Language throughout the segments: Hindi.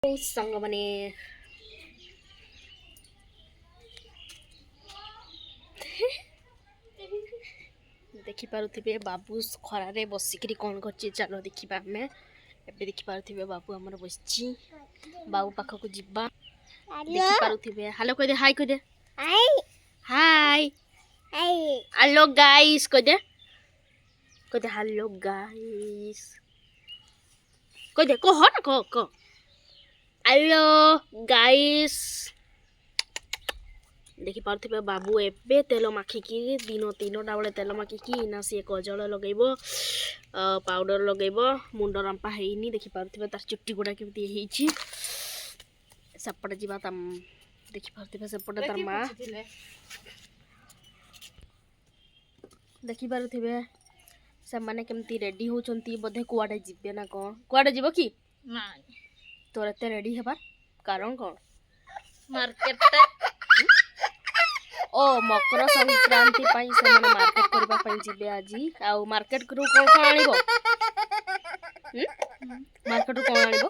संग माने देखि पारुथिबे बाबू खरारे बसिकरी कौन करछि चलो देखिबा हमें एबे देखि पारुथिबे बाबू हमर बसछि बाबू पाखक जिबा देखि पारुथिबे हेलो कह दे हाय कह दे हाय हाय हेलो गाइस कह दे हेलो गाइस कह दे को हन को हेलो गाइस देखि पारुथिबे बाबू एबे तेल माखिकी दिन 3टा बेले तेल माखिकी ना सी कजल लगेबो पाउडर लगेबो मुंड रंपा हेइनी देखि पारुथिबे तार चुट्टी गुडा केमती हेइछि सपट जिबा तम देखि पारुथिबे सपट तार मा देखि पारुथिबे से माने केमती रेडी होचंती बधे कुआडे जिबे ना कोन कुआडे जिवो की ना तोर एते रेडी हेबार कारण कोन मार्केट ओ मकर संक्रांति पाई से माने मार्केट करबा पाई जिबे आजी आ मार्केट करू कोन कोन आनिबो मार्केट रू कोन आनिबो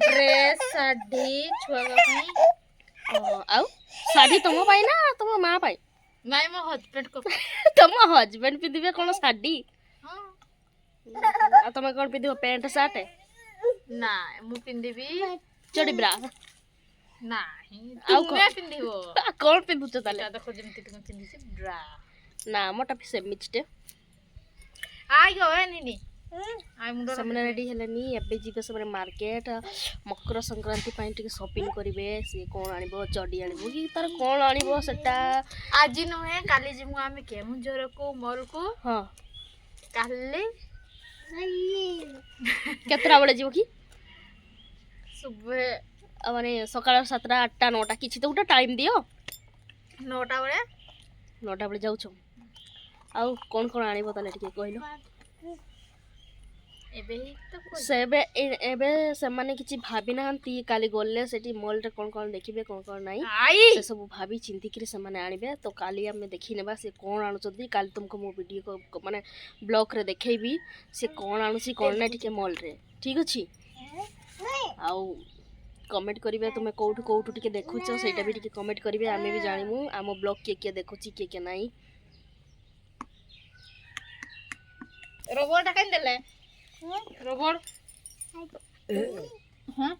ड्रेस साड़ी छुआगा पाई आ साड़ी तुम पाई ना तुम मां पाई नाइ मो हस्बैंड को तुम हस्बैंड पिदिबे कोन साड़ी हां आ तुम कोन पिदिबो पैंट शर्ट ना मु पिंदिबी चडी ब्रा नाही तुमे पिंदिबो कोन पिंदुच ताले देखो जेमति तुम पिंदिछि ब्रा ना मोटा पिसे मिचटे आइ गो एनिनी आइ मुंडो सामने रेडी हेलेनी एबे जिबे सबरे मार्केट मकर संक्रांति पाई टिके शॉपिंग करिवे से कोन आनिबो चडी आनिबो की तार कोन आनिबो सेटा आजि नहे काली जिमु आमे केमुंजर को मॉल को हां काली केतरा बळे जिवो की सुबह माने सकाळ 7टा 8टा 9टा किछि तो उटा टाइम दियो 9टा बळे जाउछो आउ कोन कोन आनिबो ताले टिके कहिलो एबे तो सेबे एबे से माने किछि भाबी नाहंती काली गोल्ले सेठी मॉल रे कोन कोन देखिबे कोन कोन नाही से सब भाबी चिंती करी से माने आनिबे तो काली हमें देखि नेबा से कोन आनु जदी काली तुमको मो वीडियो को माने ब्लॉग रे देखेबी से कोन आनुसी कोन ना टिके मॉल रे ठीक अछि आउ कमेंट करिवे तुमे कोठु कोठु टिके देखुछो सेटा भी टिके कमेंट करिवे आमे भी जानिमु आमो ब्लॉग के देखुछि के नाही रोबोट काइन देले रोबोट हां